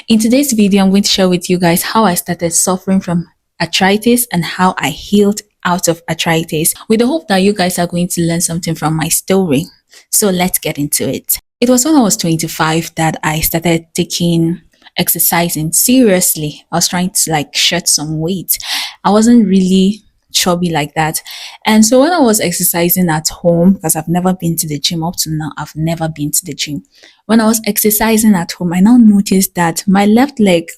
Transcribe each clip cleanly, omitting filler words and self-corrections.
In today's video, I'm going to share with you guys how I started suffering from arthritis and how I healed out of arthritis, with the hope that you guys are going to learn something from my story. So let's get into it. It was when I was 25 that I started taking exercising seriously. I was trying to shed some weight. I wasn't really chubby like that. And so when I was exercising at home, because I've never been to the gym up to now, I've never been to the gym. When I was exercising at home, I now noticed that my left leg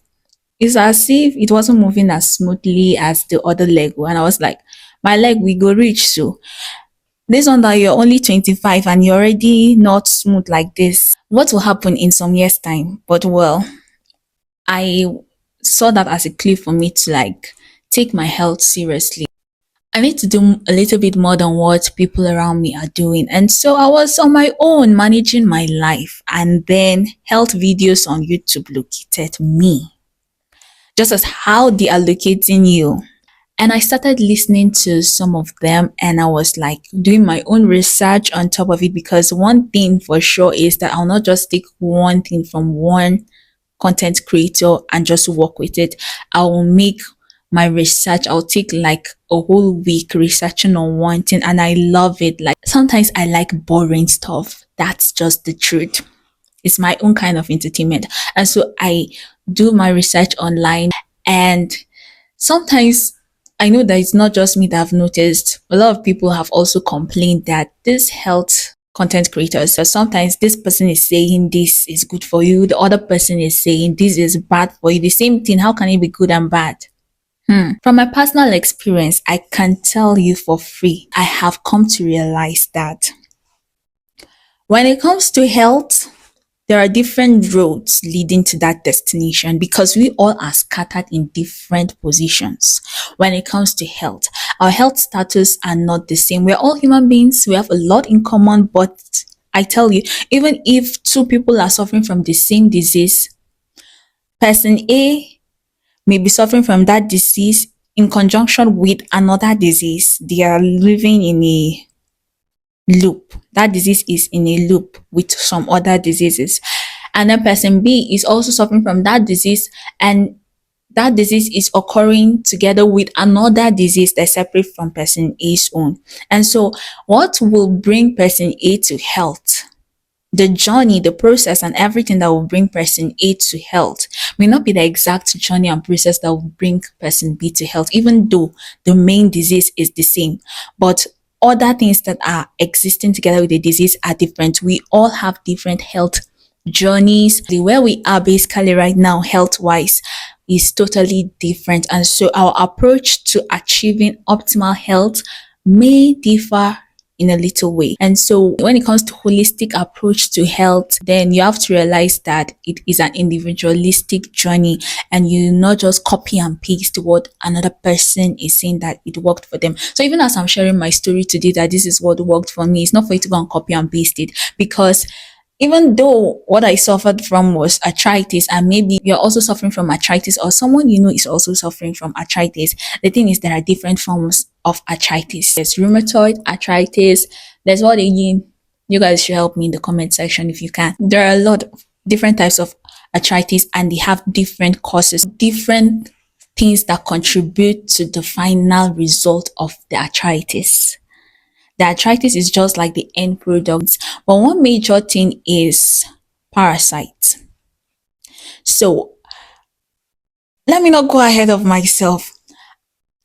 is as if it wasn't moving as smoothly as the other leg. And I was like, my leg we go reach so. This one that you're only 25 and you're already not smooth like this. What will happen in some years' time? But well, I saw that as a clue for me to take my health seriously. I need to do a little bit more than what people around me are doing. And so I was on my own managing my life. And then health videos on YouTube located me, just as how they are locating you. And I started listening to some of them and I was doing my own research on top of it, because one thing for sure is that I'll not just take one thing from one content creator and just work with it. I will make my research. I'll take a whole week researching on one thing and I love it. Sometimes I like boring stuff. That's just the truth. It's my own kind of entertainment. And so I do my research online, and sometimes I know that it's not just me that I've noticed. A lot of people have also complained that this health content creators, so sometimes this person is saying this is good for you, the other person is saying this is bad for you. The same thing, how can it be good and bad? From my personal experience, I can tell you for free, I have come to realize that when it comes to health, there are different roads leading to that destination, because we all are scattered in different positions. When it comes to health, our health status are not the same. We're all human beings. We have a lot in common, but I tell you, even if two people are suffering from the same disease, person A may be suffering from that disease in conjunction with another disease. They are living in a loop. That disease is in a loop with some other diseases. And then person B is also suffering from that disease, and that disease is occurring together with another disease that's separate from person A's own. And so what will bring person A to health, the journey, the process, and everything that will bring person A to health may not be the exact journey and process that will bring person B to health, even though the main disease is the same. But other things that are existing together with the disease are different. We all have different health journeys. Where we are basically right now, health wise, is totally different. And so our approach to achieving optimal health may differ in a little way. And so when it comes to holistic approach to health, then you have to realize that it is an individualistic journey, and you not just copy and paste what another person is saying that it worked for them. So even as I'm sharing my story today that this is what worked for me, it's not for you to go and copy and paste it, because even though what I suffered from was arthritis, and maybe you're also suffering from arthritis, or someone you know is also suffering from arthritis, the thing is there are different forms of arthritis. There's rheumatoid arthritis. There's what again? You guys should help me in the comment section if you can. There are a lot of different types of arthritis, and they have different causes, different things that contribute to the final result of the arthritis. The arthritis is just like the end product, but one major thing is parasites. So let me not go ahead of myself.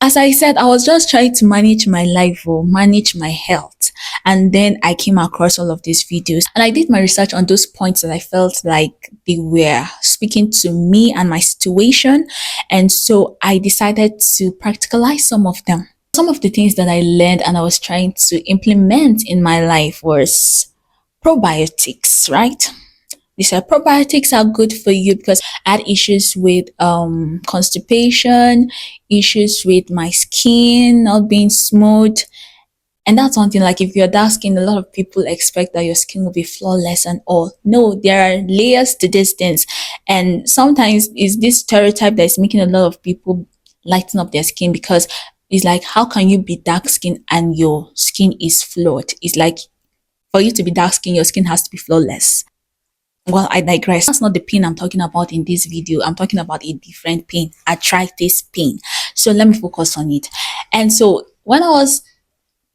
As I said, I was just trying to manage my life or manage my health. And then I came across all of these videos and I did my research on those points that I felt like they were speaking to me and my situation. And so I decided to practicalize some of them. Some of the things that I learned and I was trying to implement in my life was probiotics, right? They said probiotics are good for you because I had issues with constipation, issues with my skin not being smooth. And that's one thing, if you're dark skin, a lot of people expect that your skin will be flawless and all. No, there are layers to this things. And sometimes it's this stereotype that's making a lot of people lighten up their skin, because it's how can you be dark skin and your skin is flawed? It's for you to be dark skin, your skin has to be flawless. Well, I digress. That's not the pain I'm talking about in this video. I'm talking about a different pain, arthritis pain. So let me focus on it. And so when I was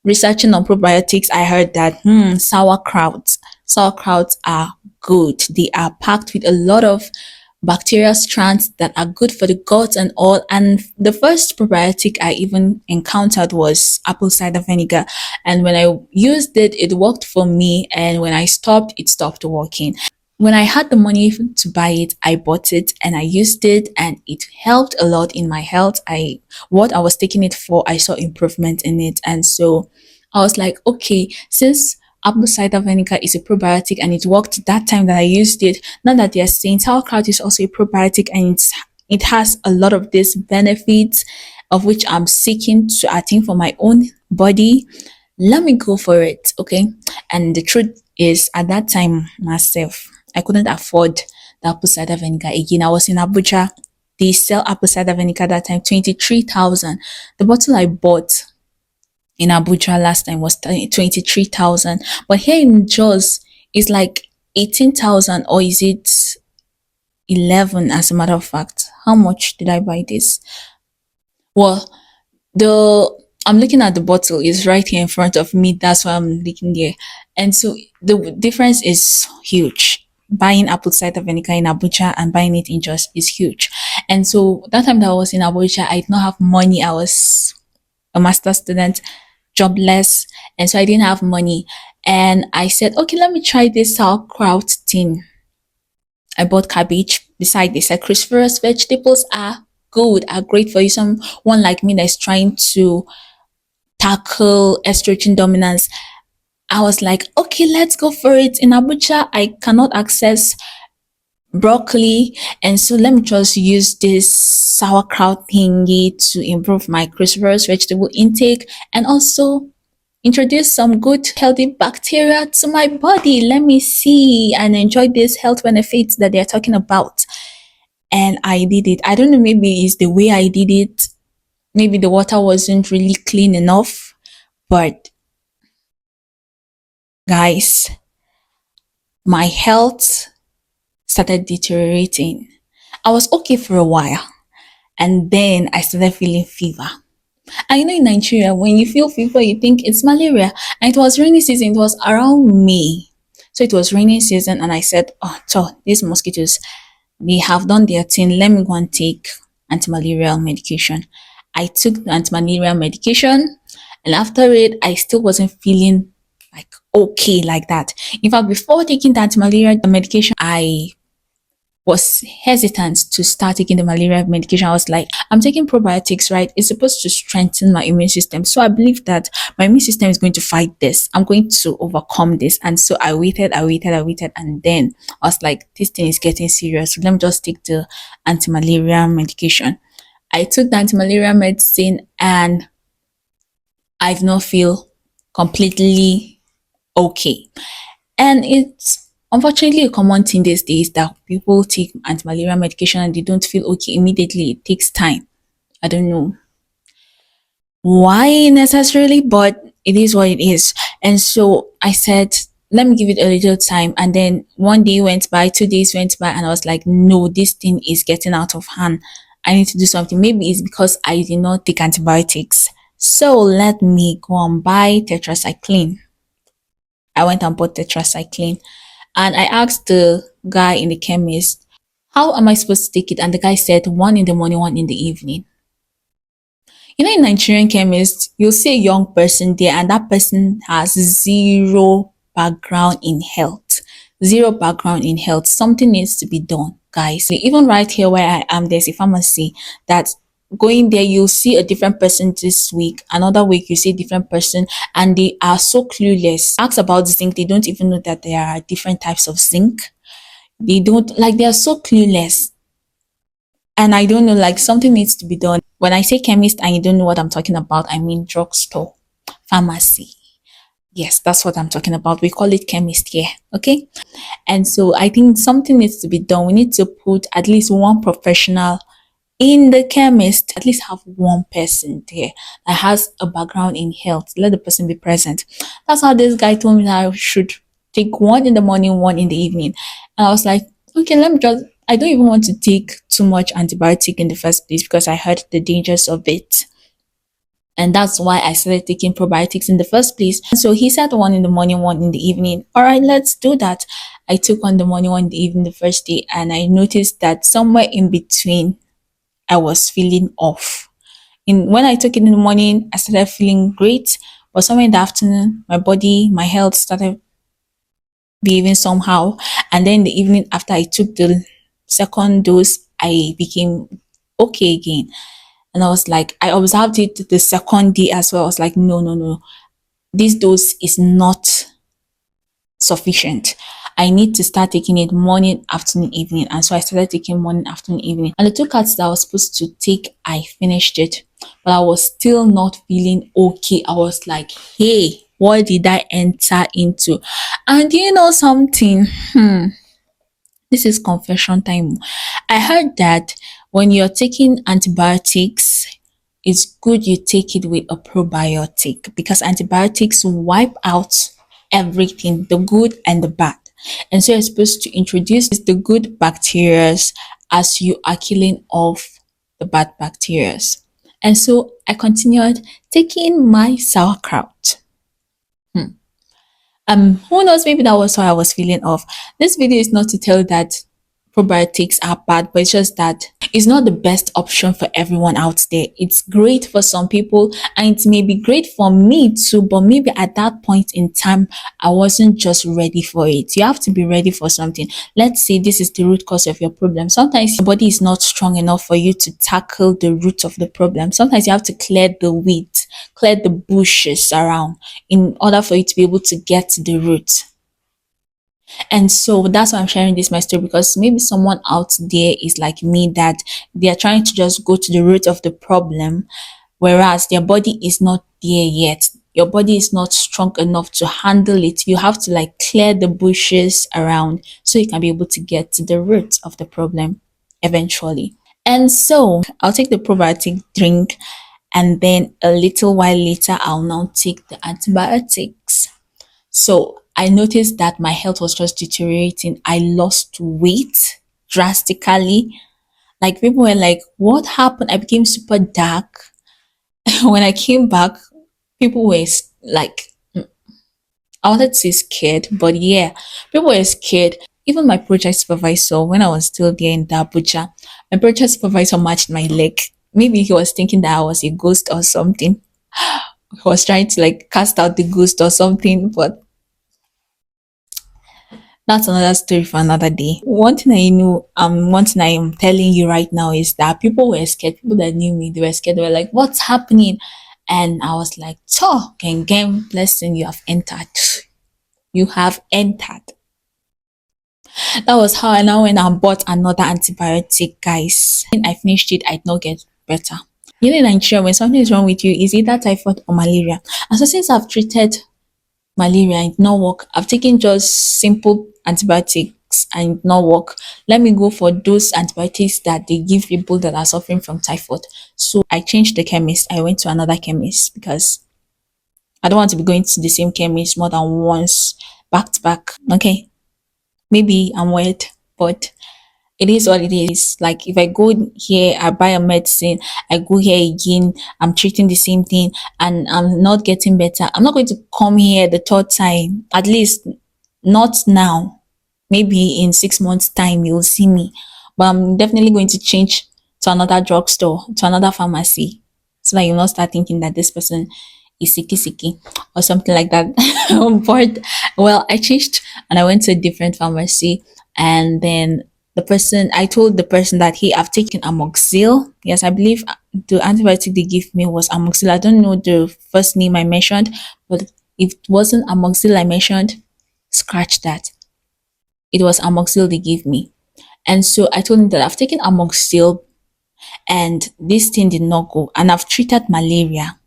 researching on probiotics, I heard that sauerkrauts are good. They are packed with a lot of bacterial strands that are good for the gut and all. And the first probiotic I even encountered was apple cider vinegar. And when I used it, it worked for me. And when I stopped, it stopped working. When I had the money to buy it, I bought it and I used it and it helped a lot in my health. What I was taking it for, I saw improvement in it. And so I was like, okay, since apple cider vinegar is a probiotic and it worked that time that I used it, now that they're saying sauerkraut is also a probiotic and it has a lot of these benefits of which I'm seeking to attain for my own body, let me go for it. Okay. And the truth is, at that time myself, I couldn't afford the apple cider vinegar again. I was in Abuja. They sell apple cider vinegar that time, 23,000. The bottle I bought in Abuja last time was 23,000. But here in Jos, it's like 18,000, or is it 11 as a matter of fact? How much did I buy this? Well, the I'm looking at the bottle, it's right here in front of me. That's why I'm looking there. And so the difference is huge. Buying apple cider vinegar in Abuja and buying it in Jos is huge. And so that time that I was in Abuja, I did not have money. I was a master student, jobless, and so I didn't have money. And I said, okay, let me try this sauerkraut thing. I bought cabbage. Beside this, said cruciferous vegetables are good, are great for you. Someone like me that's trying to tackle estrogen dominance. I was like, okay, let's go for it. In Abuja, I cannot access broccoli, and so let me just use this sauerkraut thingy to improve my cruciferous vegetable intake and also introduce some good healthy bacteria to my body. Let me see and enjoy these health benefits that they're talking about. And I did it. I don't know, maybe it's the way I did it. Maybe the water wasn't really clean enough, but guys, my health started deteriorating. I was okay for a while, and then I started feeling fever. And you know, in Nigeria, when you feel fever, you think it's malaria. And it was rainy season, it was around May. So it was raining season, and I said, oh, so these mosquitoes, they have done their thing. Let me go and take anti-malarial medication. I took the anti-malarial medication, and after it, I still wasn't feeling like okay like that. In fact, before taking the anti-malarial medication, I was hesitant to start taking the malaria medication. I was like, I'm taking probiotics, right? It's supposed to strengthen my immune system. So I believe that my immune system is going to fight this. I'm going to overcome this. And so I waited. And then I was like, this thing is getting serious. So let me just take the anti-malaria medication. I took the anti-malaria medicine and I've not feel completely okay. And it's unfortunately a common thing these days that people take anti-malaria medication and they don't feel okay immediately. It takes time. I don't know why necessarily, but it is what it is. And so I said, let me give it a little time. And then one day went by, 2 days went by, and I was like, no, this thing is getting out of hand. I need to do something. Maybe it's because I did not take antibiotics. So let me go and buy tetracycline. I went and bought tetracycline. And I asked the guy in the chemist, how am I supposed to take it? And the guy said, one in the morning, one in the evening. You know, in Nigerian chemists, you'll see a young person there, and that person has zero background in health. Zero background in health. Something needs to be done, guys. Even right here where I am, there's a pharmacy that going there, you'll see a different person this week. Another week, you see a different person, and they are so clueless. Ask about zinc, they don't even know that there are different types of zinc. They don't, like, they are so clueless. And I don't know, like, something needs to be done. When I say chemist and you don't know what I'm talking about, I mean drugstore, pharmacy. Yes, that's what I'm talking about. We call it chemist here. Okay. And so I think something needs to be done. We need to put at least one professional in the chemist, at least have one person there that has a background in health. Let the person be present. That's how this guy told me that I should take one in the morning, one in the evening. And I was like, okay, let me just, I don't even want to take too much antibiotic in the first place because I heard the dangers of it. And that's why I started taking probiotics in the first place. So he said one in the morning, one in the evening. All right, let's do that. I took one in the morning, one in the evening the first day, and I noticed that somewhere in between, I was feeling off. In when I took it in the morning, I started feeling great, but somewhere in the afternoon, my body, my health started behaving somehow. And then in the evening, after I took the second dose, I became okay again. And I was like, I observed it the second day as well. I was like, no, no, no, this dose is not sufficient. I need to start taking it morning, afternoon, evening. And so I started taking morning, afternoon, evening. And the two cards that I was supposed to take, I finished it. But I was still not feeling okay. I was like, hey, what did I enter into? And you know something? This is confession time. I heard that when you're taking antibiotics, it's good you take it with a probiotic because antibiotics wipe out everything, the good and the bad. And so you're supposed to introduce the good bacteria as you are killing off the bad bacteria. And so I continued taking my sauerkraut. Who knows, maybe that was why I was feeling off. This video is not to tell you that probiotics are bad, but it's just that it's not the best option for everyone out there. It's great for some people and it may be great for me too, but maybe at that point in time, I wasn't just ready for it. You have to be ready for something. Let's say this is the root cause of your problem. Sometimes your body is not strong enough for you to tackle the root of the problem. Sometimes you have to clear the weeds, clear the bushes around in order for you to be able to get to the root. And so that's why I'm sharing this my story because maybe someone out there is like me that they are trying to just go to the root of the problem, whereas their body is not there yet. Your body is not strong enough to handle it. You have to like clear the bushes around so you can be able to get to the root of the problem eventually. And so I'll take the probiotic drink and then a little while later I'll now take the antibiotics. So I noticed that my health was just deteriorating. I lost weight drastically. Like people were like, what happened? I became super dark. When I came back, people were like, I wanted to say scared, but yeah, people were scared. Even my project supervisor, when I was still there in Abuja, my project supervisor matched my leg. Maybe he was thinking that I was a ghost or something. He was trying to like cast out the ghost or something, but that's another story for another day. One thing I am telling you right now is that people were scared. People that knew me, they were scared. They were like, "What's happening?" And I was like, "Cho, gang, blessing, you have entered. You have entered." That was how I now went and bought another antibiotic, guys. When I finished it, I did not get better. You know, in Nigeria, when something is wrong with you, is either typhoid or malaria. And so since I've treated malaria and it not work, I've taken just simple antibiotics and it not work. Let me go for those antibiotics that they give people that are suffering from typhoid. So I changed the chemist. I went to another chemist because I don't want to be going to the same chemist more than once back to back. Okay, maybe I'm weird, but it is what it is. Like if I go here, I buy a medicine, I go here again, I'm treating the same thing and I'm not getting better. I'm not going to come here the third time, at least not now. Maybe in 6 months' time you'll see me. But I'm definitely going to change to another drugstore, to another pharmacy. So that you'll not start thinking that this person is sicky or something like that. But well, I changed and I went to a different pharmacy and then I told the person that, hey, I've taken amoxil. Yes, I believe the antibiotic they give me was amoxil. I don't know the first name I mentioned, but if it wasn't amoxil I mentioned, scratch that. It was amoxil they gave me. And so I told him that I've taken amoxil and this thing did not go. And I've treated malaria.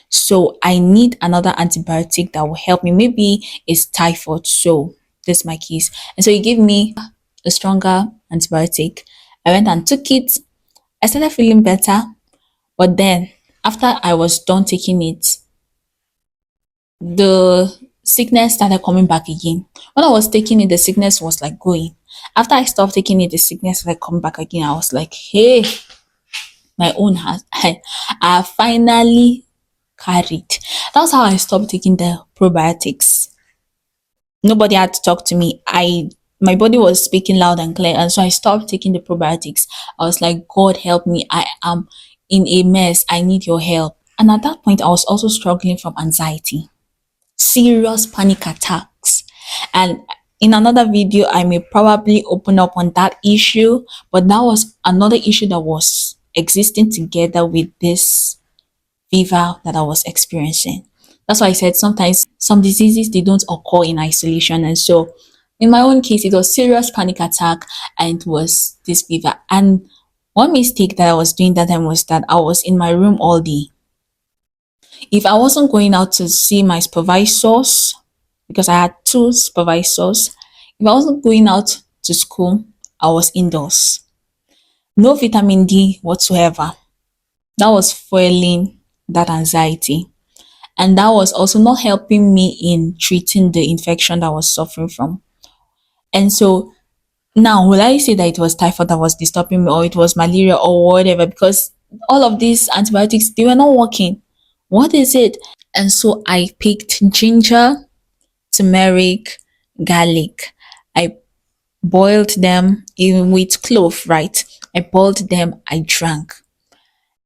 So I need another antibiotic that will help me. Maybe it's typhoid. So this is my case. And so he gave me a stronger antibiotic. I went and took it. I started feeling better. But then after I was done taking it, the sickness started coming back again. When I was taking it, the sickness was like going. After I stopped taking it, the sickness started coming back again. I was like, hey, my own has I finally carried. That's how I stopped taking the probiotics. Nobody had to talk to me. My body was speaking loud and clear, and so I stopped taking the probiotics. I was like, God help me. I am in a mess. I need your help. And at that point, I was also struggling from anxiety, serious panic attacks. And in another video, I may probably open up on that issue, but that was another issue that was existing together with this fever that I was experiencing. That's why I said sometimes some diseases they don't occur in isolation. And so in my own case, it was serious panic attack and it was this fever. And one mistake that I was doing that time was that I was in my room all day. If I wasn't going out to see my supervisors, because I had two supervisors, if I wasn't going out to school, I was indoors. No vitamin D whatsoever. That was fueling that anxiety. And that was also not helping me in treating the infection that I was suffering from. And so now, will I say that it was typhoid that was disturbing me or it was malaria or whatever? Because all of these antibiotics, they were not working. What is it? And so I picked ginger, turmeric, garlic. I boiled them in with clove, right? I boiled them, I drank.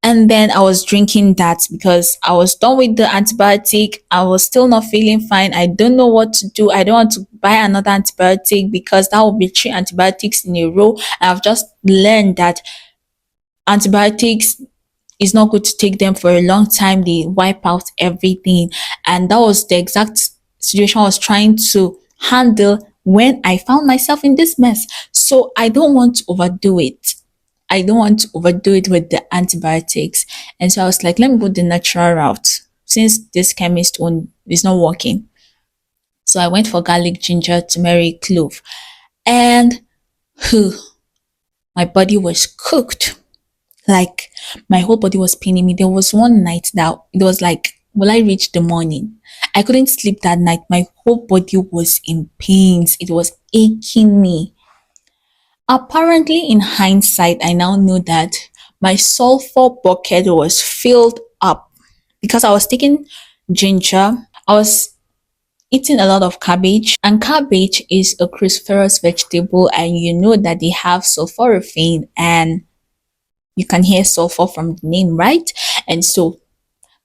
And then I was drinking that because I was done with the antibiotic. I was still not feeling fine. I don't know what to do. I don't want to buy another antibiotic because that will be three antibiotics in a row. I've just learned that antibiotics is not good to take them for a long time. They wipe out everything. And that was the exact situation I was trying to handle when I found myself in this mess. So I don't want to overdo it. I don't want to overdo it with the antibiotics. And so I was like, let me go the natural route since this chemist one is not working. So I went for garlic, ginger, turmeric, clove. And whew, my body was cooked. Like my whole body was paining me. There was one night that it was like, will I reach the morning? I couldn't sleep that night. My whole body was in pains. It was aching me. Apparently, in hindsight, I now know that my sulfur bucket was filled up because I was taking ginger. I was eating a lot of cabbage, and cabbage is a cruciferous vegetable, and you know that they have sulforaphane, and you can hear sulfur from the name, right? And so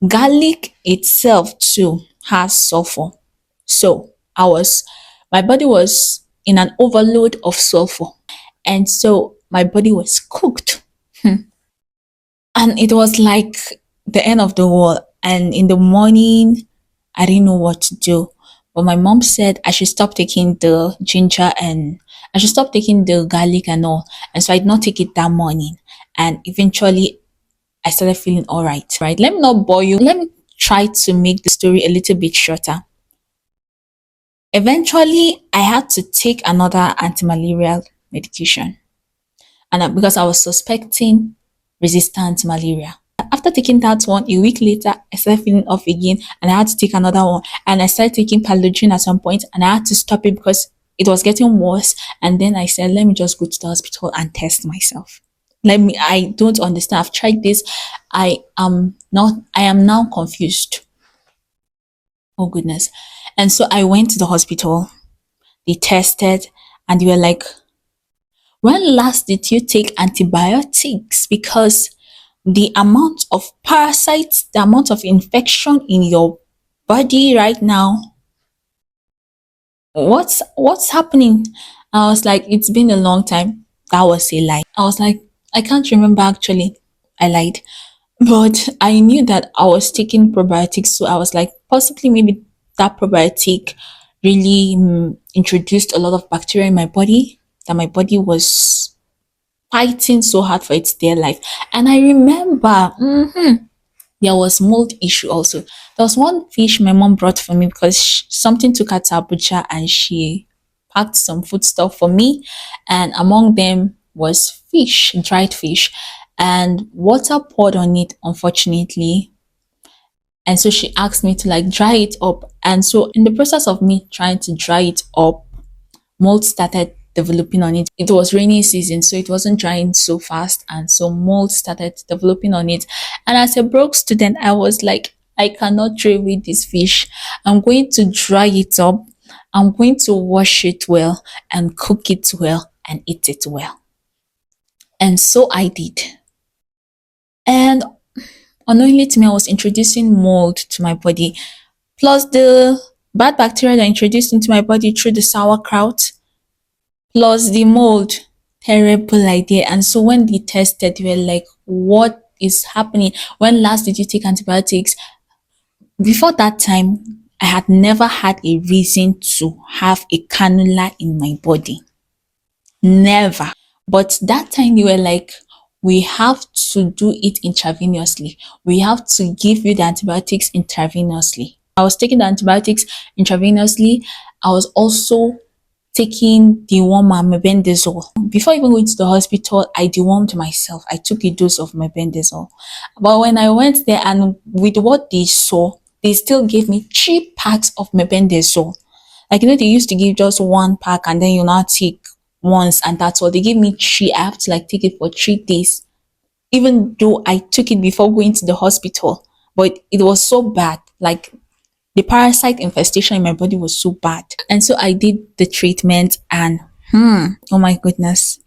garlic itself too has sulfur. So my body was in an overload of sulfur. And so my body was cooked. And it was like the end of the world. And in the morning, I didn't know what to do. But my mom said I should stop taking the ginger and I should stop taking the garlic and all. And so I did not take it that morning. And eventually I started feeling all right. Right. Let me not bore you. Let me try to make the story a little bit shorter. Eventually, I had to take another anti-malarial medication. And because I was suspecting resistant malaria. After taking that one, a week later, I started feeling off again and I had to take another one. And I started taking Paludrin at some point and I had to stop it because it was getting worse. And then I said, let me just go to the hospital and test myself. I don't understand. I've tried this. I am now confused. Oh goodness. And so I went to the hospital. They tested and they were like, when last did you take antibiotics? Because the amount of parasites, the amount of infection in your body right now, what's happening? I was like, it's been a long time. That was a lie. I was like, I can't remember actually. I lied. But I knew that I was taking probiotics, so I was like, possibly maybe that probiotic really introduced a lot of bacteria in my body that my body was fighting so hard for its dear life. And I remember there was mold issue also. There was one fish my mom brought for me because something took her to Abuja and she packed some food stuff for me. And among them was fish, dried fish, and water poured on it, unfortunately. And so she asked me to like dry it up. And so in the process of me trying to dry it up, mold started developing on it. It was rainy season, so it wasn't drying so fast. And so mold started developing on it. And as a broke student, I was like, I cannot throw away this fish. I'm going to dry it up. I'm going to wash it well and cook it well and eat it well. And so I did. And unknowingly to me, I was introducing mold to my body, plus the bad bacteria that I introduced into my body through the sauerkraut, plus the mold. Terrible idea. And so when they tested, they were like, what is happening? When last did you take antibiotics? Before that time, I had never had a reason to have a cannula in my body. Never. But that time they were like, we have to do it intravenously. We have to give you the antibiotics intravenously. I was taking the antibiotics intravenously. I was also taking dewormer mebendazole. Before even going to the hospital, I dewormed myself. I took a dose of mebendazole. But when I went there and with what they saw, they still gave me 3 packs of mebendazole. Like, they used to give just 1 pack and then you now take once and that's all. They gave me three. I have to like take it for 3 days, even though I took it before going to the hospital. But it was so bad. Like, the parasite infestation in my body was so bad. And so I did the treatment and oh my goodness.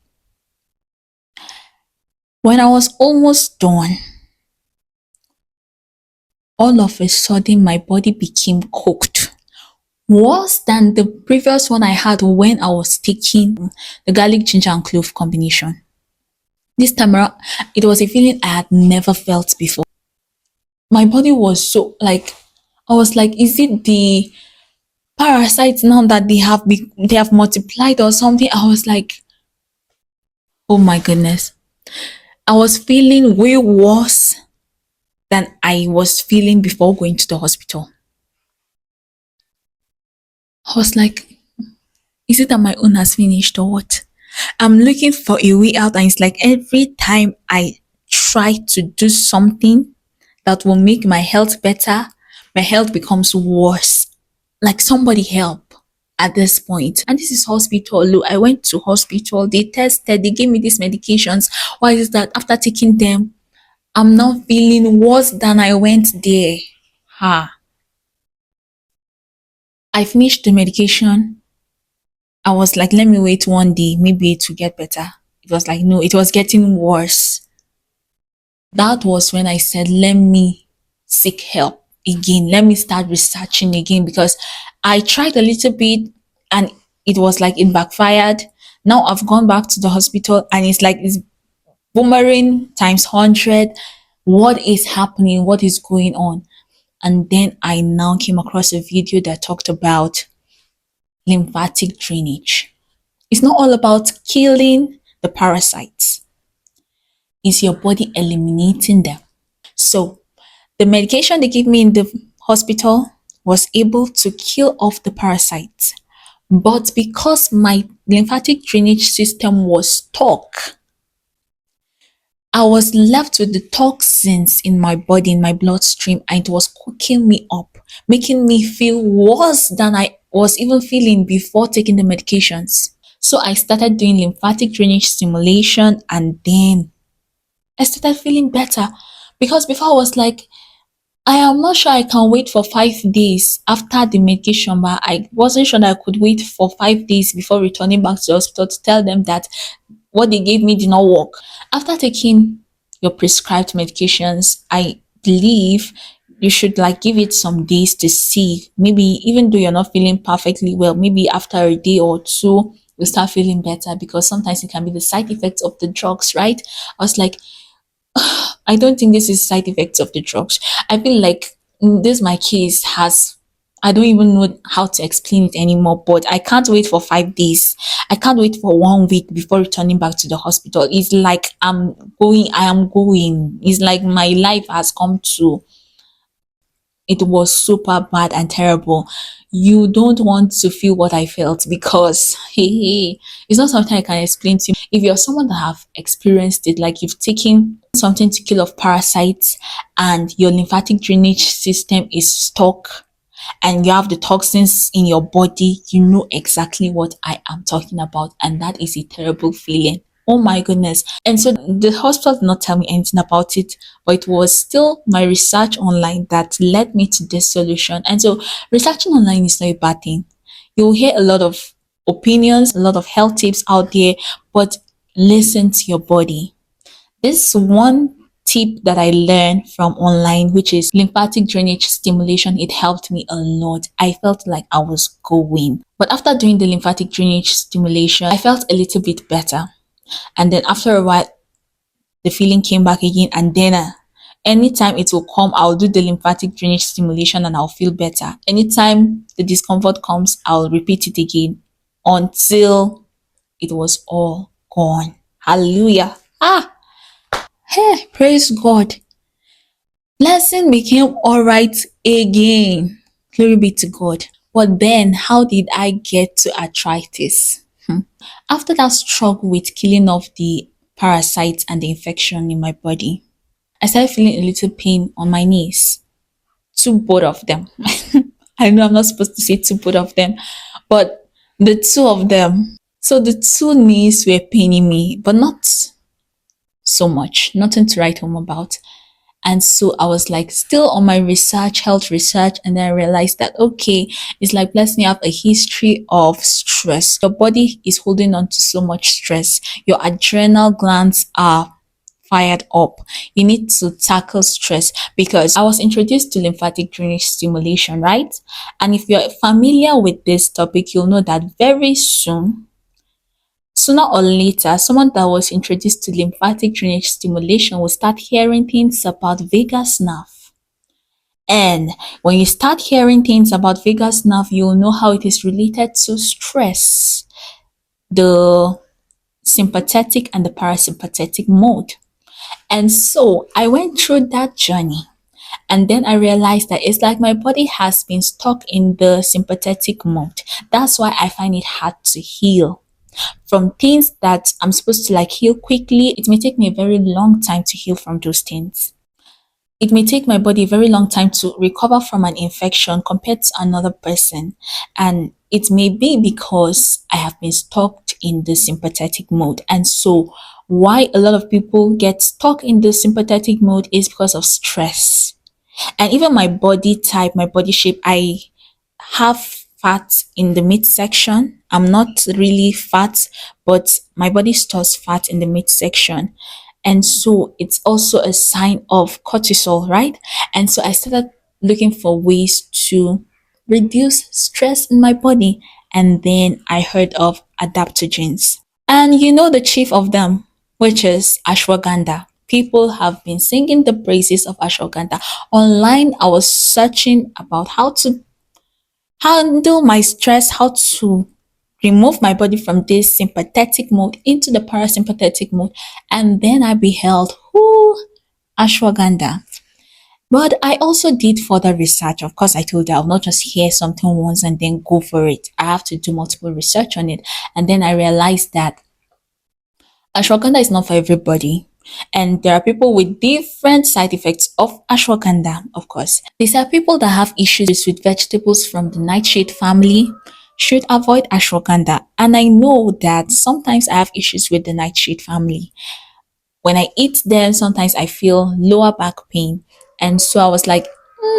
When I was almost done, all of a sudden my body became cooked. Worse than the previous one I had when I was taking the garlic, ginger, and clove combination. This time around, it was a feeling I had never felt before. My body was so like, I was like, is it the parasites now that they have multiplied or something? I was like, oh my goodness. I was feeling way worse than I was feeling before going to the hospital. I was like, is it that my own has finished or what? I'm looking for a way out, and it's like every time I try to do something that will make my health better, my health becomes worse. Like, somebody help at this point. And this is hospital. Look, I went to hospital, they tested, they gave me these medications. Why is that after taking them, I'm not feeling worse than I went there? Ha. I finished the medication. I was like, let me wait 1 day, maybe it will get better. It was like, no, it was getting worse. That was when I said, let me seek help again. Let me start researching again, because I tried a little bit and it was like it backfired. Now I've gone back to the hospital and it's like it's boomerang times 100. What is happening? What is going on? And then I now came across a video that talked about lymphatic drainage. It's not all about killing the parasites, it's your body eliminating them. So the medication they gave me in the hospital was able to kill off the parasites. But because my lymphatic drainage system was stuck, I was left with the toxins in my body, in my bloodstream, and it was cooking me up, making me feel worse than I was even feeling before taking the medications. So I started doing lymphatic drainage stimulation and then I started feeling better, because before I was like, I am not sure I can wait for 5 days after the medication, but I wasn't sure that I could wait for 5 days before returning back to the hospital to tell them that what they gave me did not work. After taking your prescribed medications, I believe you should like give it some days to see. Maybe even though you're not feeling perfectly well, maybe after a day or two, you'll start feeling better, because sometimes it can be the side effects of the drugs, right? I was like, I don't think this is side effects of the drugs. I feel like this my case has, I don't even know how to explain it anymore, but I can't wait for 5 days. I can't wait for 1 week before returning back to the hospital. It's like I am going. It's like my life has come to It was super bad and terrible. You don't want to feel what I felt because hey, it's not something I can explain to you. If you're someone that have experienced it, like you've taken something to kill off parasites and your lymphatic drainage system is stuck and you have the toxins in your body, you know exactly what I am talking about. And that is a terrible feeling. Oh my goodness. And so the hospital did not tell me anything about it, but it was still my research online that led me to this solution. And so researching online is not a bad thing. You'll hear a lot of opinions, a lot of health tips out there, but listen to your body. This one tip that I learned from online, which is lymphatic drainage stimulation, it helped me a lot. I felt like I was going. But after doing the lymphatic drainage stimulation, I felt a little bit better. And then after a while, the feeling came back again. And then anytime it will come, I'll do the lymphatic drainage stimulation and I'll feel better. Anytime the discomfort comes, I'll repeat it again until it was all gone. Hallelujah. Hey, praise God. Blessing became all right again. Glory be to God. But then, how did I get to arthritis? After that struggle with killing off the parasites and the infection in my body, I started feeling a little pain on my knees. Two, both of them. I know I'm not supposed to say two, both of them, but the two of them. So the two knees were paining me, but not so much. Nothing to write home about. And so I was like still on my research, health research, and then I realized that okay, it's like blessing you have a history of stress. Your body is holding on to so much stress. Your adrenal glands are fired up. You need to tackle stress because I was introduced to lymphatic drainage stimulation, right? And if you're familiar with this topic, you'll know that very soon, sooner or later, someone that was introduced to lymphatic drainage stimulation will start hearing things about vagus nerve. And when you start hearing things about vagus nerve, you'll know how it is related to stress, the sympathetic and the parasympathetic mode. And so I went through that journey. And then I realized that it's like my body has been stuck in the sympathetic mode. That's why I find it hard to heal from things that I'm supposed to like heal quickly. It may take me a very long time to heal from those things. It may take my body a very long time to recover from an infection compared to another person. And it may be because I have been stuck in the sympathetic mode. And so why a lot of people get stuck in the sympathetic mode is because of stress. And even my body type, my body shape, I have fat in the midsection. I'm not really fat, but my body stores fat in the midsection. And so it's also a sign of cortisol, right? And so I started looking for ways to reduce stress in my body. And then I heard of adaptogens. And you know the chief of them, which is ashwagandha. People have been singing the praises of ashwagandha. Online, I was searching about how to handle my stress, how to remove my body from this sympathetic mode into the parasympathetic mode. And then I beheld who ashwagandha. But I also did further research. Of course, I told you I'll not just hear something once and then go for it. I have to do multiple research on it. And then I realized that ashwagandha is not for everybody. And there are people with different side effects of ashwagandha, of course. These are people that have issues with vegetables from the nightshade family should avoid ashwagandha. And I know that sometimes I have issues with the nightshade family. When I eat them, sometimes I feel lower back pain. And so I was like,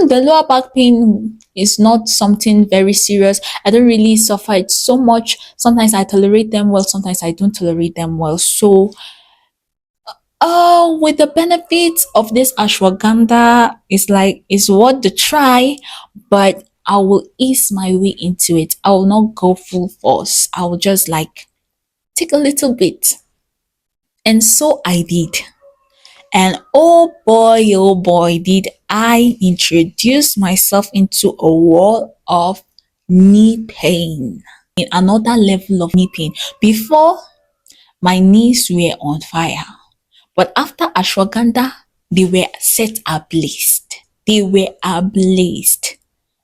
the lower back pain is not something very serious. I don't really suffer it so much. Sometimes I tolerate them well, sometimes I don't tolerate them well. So with the benefits of this ashwagandha, it's worth the try, but I will ease my way into it. I will not go full force. I will just like take a little bit. And so I did. And oh boy, did I introduce myself into a world of knee pain. In another level of knee pain. Before, my knees were on fire. But after ashwagandha, they were set ablaze. They were ablaze.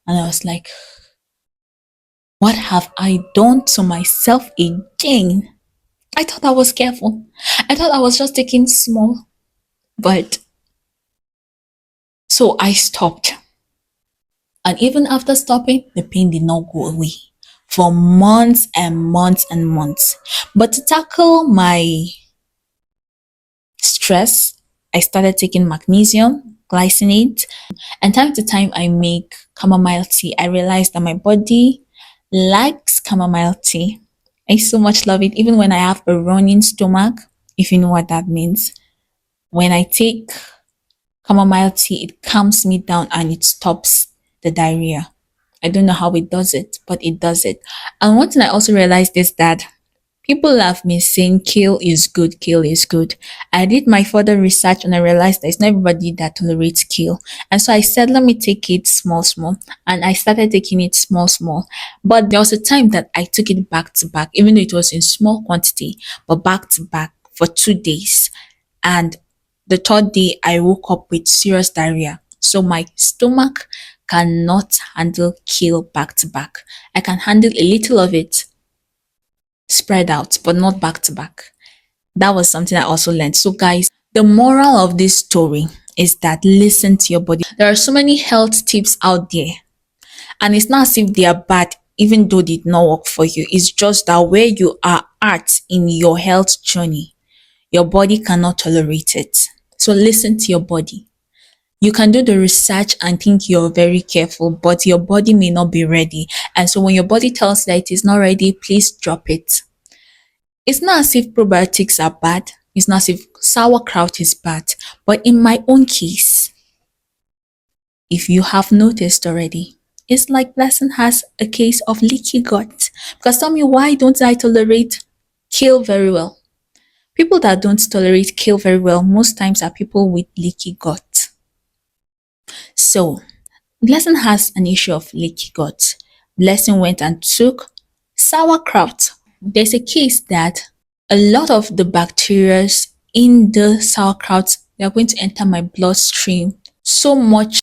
And I was like, what have I done to myself again? I thought I was careful. I thought I was just taking small. But so I stopped. And even after stopping, the pain did not go away for months and months and months. But to tackle my stress, I started taking magnesium, glycinate, and time to time I make chamomile tea. I realized that my body likes chamomile tea. I so much love it, even when I have a running stomach, if you know what that means. When I take chamomile tea, it calms me down and it stops the diarrhea. I don't know how it does it, but it does it. And one thing I also realized is that people love me saying kale is good, kale is good. I did my further research and I realized that it's not everybody that tolerates kale. And so I said, let me take it small, small. And I started taking it small, small. But there was a time that I took it back to back, even though it was in small quantity, but back to back for 2 days. And the third day, I woke up with serious diarrhea. So my stomach cannot handle kale back to back. I can handle a little of it spread out, but not back to back. That was something I also learned. So, guys, the moral of this story is that listen to your body. There are so many health tips out there, and it's not as if they are bad, even though they did not work for you. It's just that where you are at in your health journey, your body cannot tolerate it. So, listen to your body. You can do the research and think you're very careful, but your body may not be ready. And so, when your body tells you that it is not ready, please drop it. It's not as if probiotics are bad. It's not as if sauerkraut is bad. But in my own case, if you have noticed already, it's like Blessing has a case of leaky gut. Because tell me, why don't I tolerate kale very well? People that don't tolerate kale very well most times are people with leaky gut. So, Blessing has an issue of leaky gut. Blessing went and took sauerkraut. There's a case that a lot of the bacteria in the sauerkraut, they are going to enter my bloodstream so much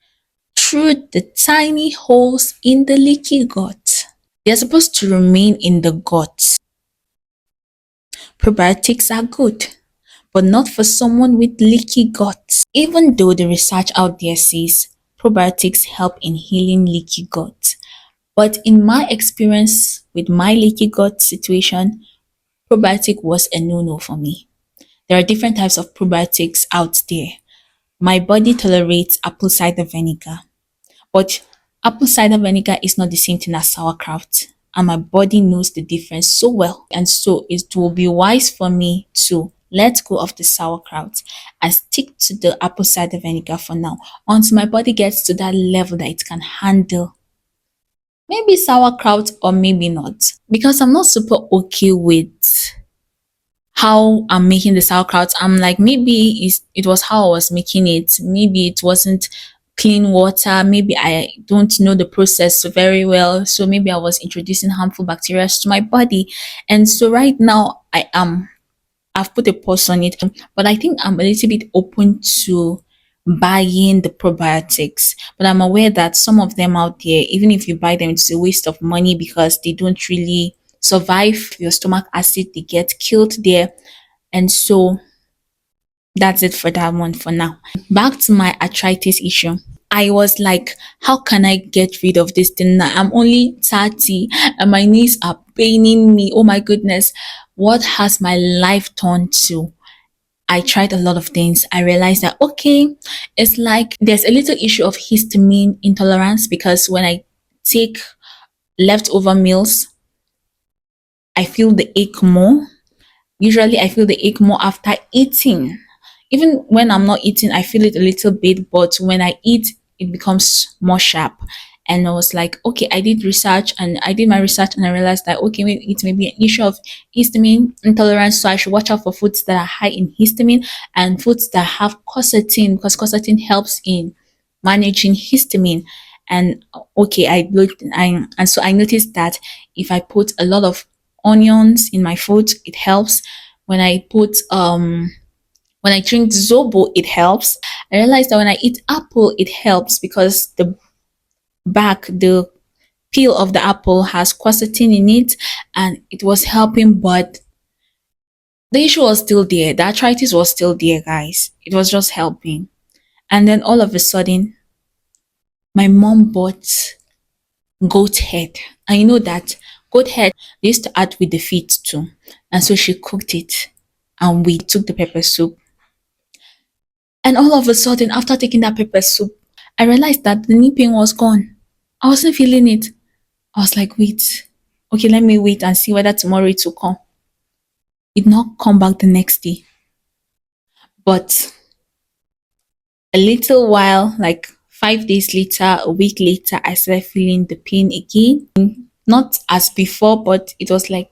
through the tiny holes in the leaky gut. They're supposed to remain in the gut. Probiotics are good, but not for someone with leaky gut. Even though the research out there says probiotics help in healing leaky gut. But in my experience with my leaky gut situation, probiotic was a no-no for me. There are different types of probiotics out there. My body tolerates apple cider vinegar, but apple cider vinegar is not the same thing as sauerkraut. And my body knows the difference so well. And so it will be wise for me to let go of the sauerkraut and stick to the apple cider vinegar for now until my body gets to that level that it can handle. Maybe sauerkraut or maybe not. Because I'm not super okay with how I'm making the sauerkraut. I'm like, maybe it was how I was making it. Maybe it wasn't clean water. Maybe I don't know the process very well. So maybe I was introducing harmful bacteria to my body. And so right now I've put a pause on it, but I think I'm a little bit open to buying the probiotics. But I'm aware that some of them out there, even if you buy them, it's a waste of money because they don't really survive your stomach acid, they get killed there. And so that's it for that one for now. Back to my arthritis issue. I was like, how can I get rid of this thing now? I'm only 30 and my knees are paining me. Oh my goodness. What has my life turned to? I tried a lot of things. I realized that, okay, it's like there's a little issue of histamine intolerance because when I take leftover meals, I feel the ache more. Usually, I feel the ache more after eating. Even when I'm not eating, I feel it a little bit, but when I eat, it becomes more sharp. And I was like, okay, I did research and I did my research and I realized that, okay, maybe it may be an issue of histamine intolerance. So I should watch out for foods that are high in histamine and foods that have quercetin because quercetin helps in managing histamine. And okay, I looked and so I noticed that if I put a lot of onions in my food, it helps. When I put when I drink zobo, it helps. I realized that when I eat apple, it helps because the peel of the apple has quercetin in it, and it was helping, but the issue was still there. The arthritis was still there, guys. It was just helping. And then all of a sudden, my mom bought goat head. And you know that goat head, they used to add with the feet too. And so she cooked it and we took the pepper soup. And all of a sudden, after taking that pepper soup, I realized that the knee pain was gone. I wasn't feeling it. I was like, wait, okay, let me wait and see whether tomorrow it will come. It did not come back the next day. But a little while, like 5 days later, a week later, I started feeling the pain again. Not as before, but it was like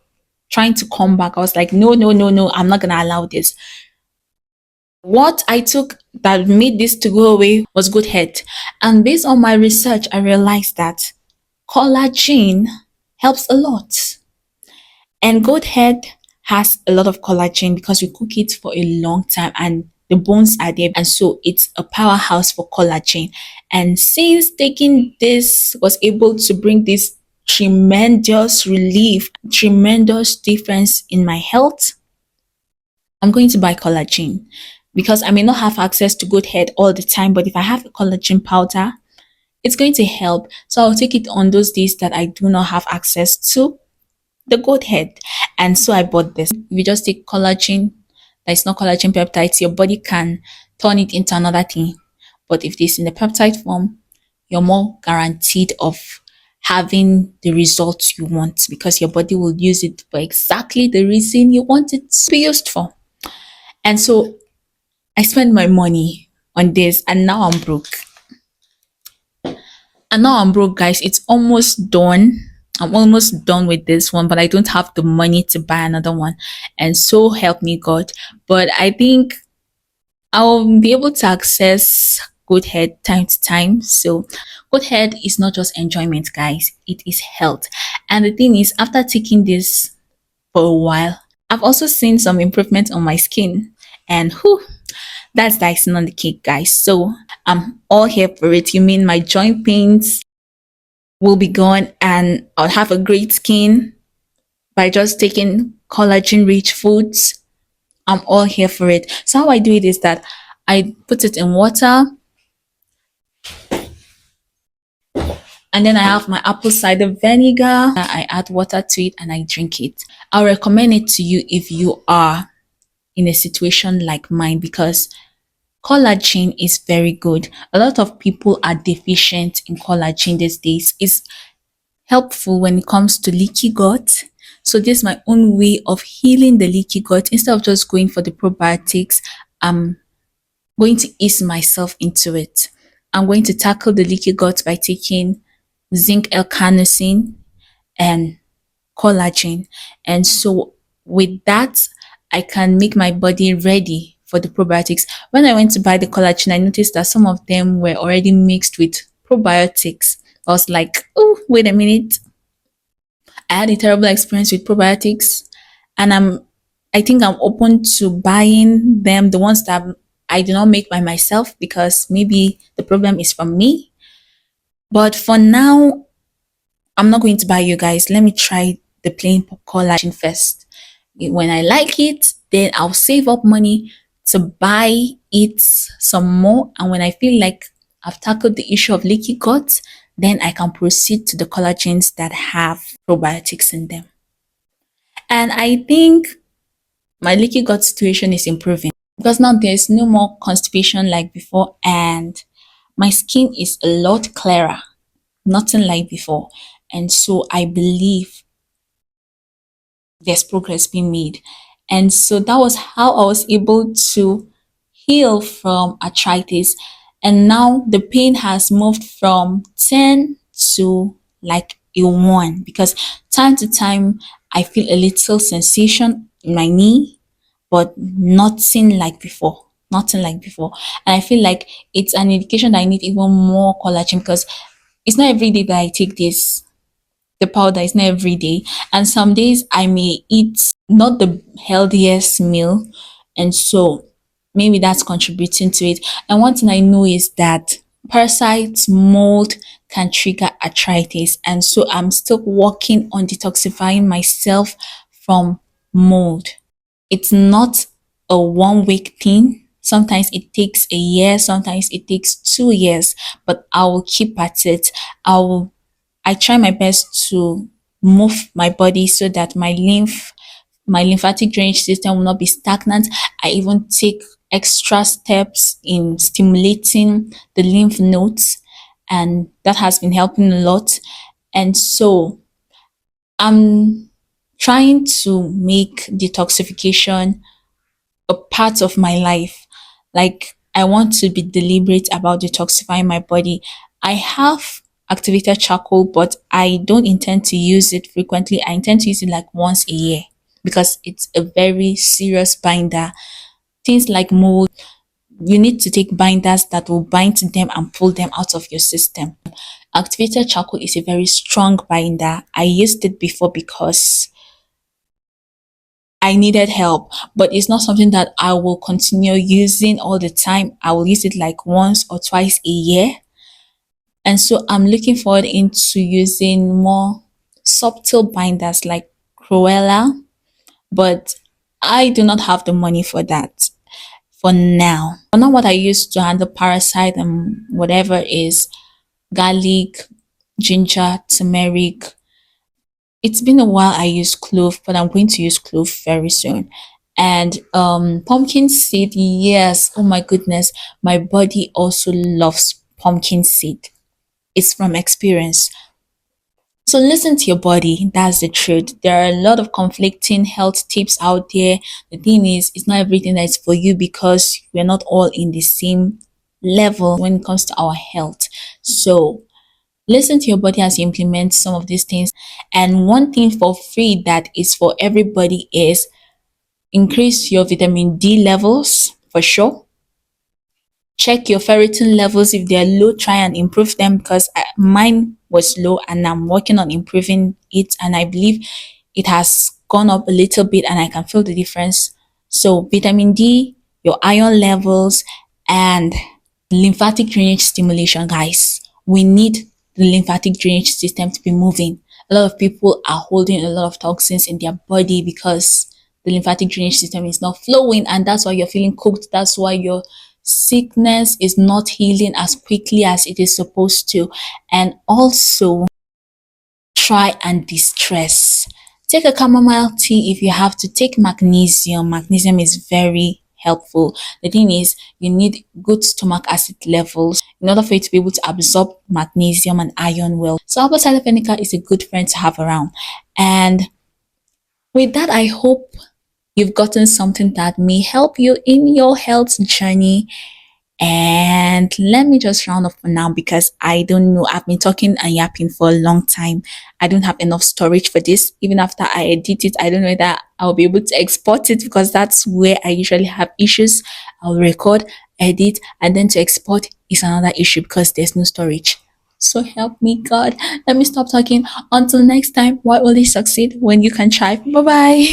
trying to come back. I was like, no, no, no, no, I'm not going to allow this. What I took that made this to go away was good head. And based on my research, I realized that collagen helps a lot. And goat head has a lot of collagen because we cook it for a long time and the bones are there. And so it's a powerhouse for collagen. And since taking this was able to bring this tremendous relief, tremendous difference in my health, I'm going to buy collagen because I may not have access to goat head all the time. But if I have a collagen powder, it's going to help. So I'll take it on those days that I do not have access to the goat head. And so I bought this. If you just take collagen, that's not collagen peptides, your body can turn it into another thing. But if it's in the peptide form, you're more guaranteed of having the results you want because your body will use it for exactly the reason you want it to be used for. And so I spent my money on this and now I'm broke. And now I'm broke, guys. It's almost done. I'm almost done with this one, but I don't have the money to buy another one. And so help me God. But I think I'll be able to access good head time to time. So good head is not just enjoyment, guys. It is health. And the thing is, after taking this for a while, I've also seen some improvement on my skin. And whew, that's the icing on the cake, guys. So I'm all here for it. You mean my joint pains will be gone and I'll have a great skin by just taking collagen rich foods? I'm all here for it. So how I do it is that I put it in water and then I have my apple cider vinegar. I add water to it and I drink it. I'll recommend it to you if you are in a situation like mine because collagen is very good. A lot of people are deficient in collagen these days. It's helpful when it comes to leaky gut. So this is my own way of healing the leaky gut. Instead of just going for the probiotics, I'm going to ease myself into it. I'm going to tackle the leaky gut by taking zinc L-carnosine and collagen. And so with that, I can make my body ready for the probiotics. When I went to buy the collagen, I noticed that some of them were already mixed with probiotics. I was like, oh, wait a minute. I had a terrible experience with probiotics and I think I'm open to buying them, the ones that I do not make by myself because maybe the problem is from me. But for now, I'm not going to buy, you guys. Let me try the plain collagen first. When I like it, then I'll save up money to buy it some more. And when I feel like I've tackled the issue of leaky gut, then I can proceed to the collagens that have probiotics in them. And I think my leaky gut situation is improving because now there's no more constipation like before and my skin is a lot clearer, nothing like before. And so I believe there's progress being made. And so that was how I was able to heal from arthritis. And now the pain has moved from 10 to like a 1 because time to time I feel a little sensation in my knee, but nothing like before. Nothing like before. And I feel like it's an indication that I need even more collagen because it's not every day that I take this. The powder is not every day. And some days I may eat not the healthiest meal. And so Maybe that's contributing to it. And one thing I know is that parasites, mold can trigger arthritis. And so I'm still working on detoxifying myself from mold. It's not a 1 week thing. Sometimes it takes a year, sometimes it takes 2 years, but I will keep at it. I try my best to move my body so that my lymphatic drainage system will not be stagnant. I even take extra steps in stimulating the lymph nodes, and that has been helping a lot. And so I'm trying to make detoxification a part of my life. Like, I want to be deliberate about detoxifying my body. I have activated charcoal, but I don't intend to use it frequently. I intend to use it like once a year because it's a very serious binder. Things like mold, you need to take binders that will bind to them and pull them out of your system. Activated charcoal is a very strong binder. I used it before because I needed help, but it's not something that I will continue using all the time. I will use it like once or twice a year. And so I'm looking forward into using more subtle binders like Cruella, but I do not have the money for that for now. For now, what I use to handle parasite and whatever is garlic, ginger, turmeric. It's been a while I used clove, but I'm going to use clove very soon. And pumpkin seed, yes. Oh my goodness, my body also loves pumpkin seed. It's from experience. So listen to your body. That's the truth. There are a lot of conflicting health tips out there. The thing is, it's not everything that is for you because we're not all in the same level when it comes to our health. So listen to your body as you implement some of these things. And one thing for free that is for everybody is increase your vitamin D levels for sure. Check your ferritin levels. If they're low, try and improve them because mine was low and I'm working on improving it. And I believe it has gone up a little bit and I can feel the difference. So vitamin D, your iron levels, and lymphatic drainage stimulation, guys. We need the lymphatic drainage system to be moving. A lot of people are holding a lot of toxins in their body because the lymphatic drainage system is not flowing, and that's why you're feeling cooked. That's why your sickness is not healing as quickly as it is supposed to. And also, try and distress. Take a chamomile tea if you have to. Take magnesium. Magnesium is very helpful. The thing is, you need good stomach acid levels in order for you to be able to absorb magnesium and iron well. So apple cider vinegar is a good friend to have around. And with that, I hope you've gotten something that may help you in your health journey. And let me just round up for now because I don't know. I've been talking and yapping for a long time. I don't have enough storage for this. Even after I edit it, I don't know that I'll be able to export it because that's where I usually have issues. I'll record, edit, and then to export is another issue because there's no storage. So help me God. Let me stop talking. Until next time, why only succeed when you can try? Bye bye.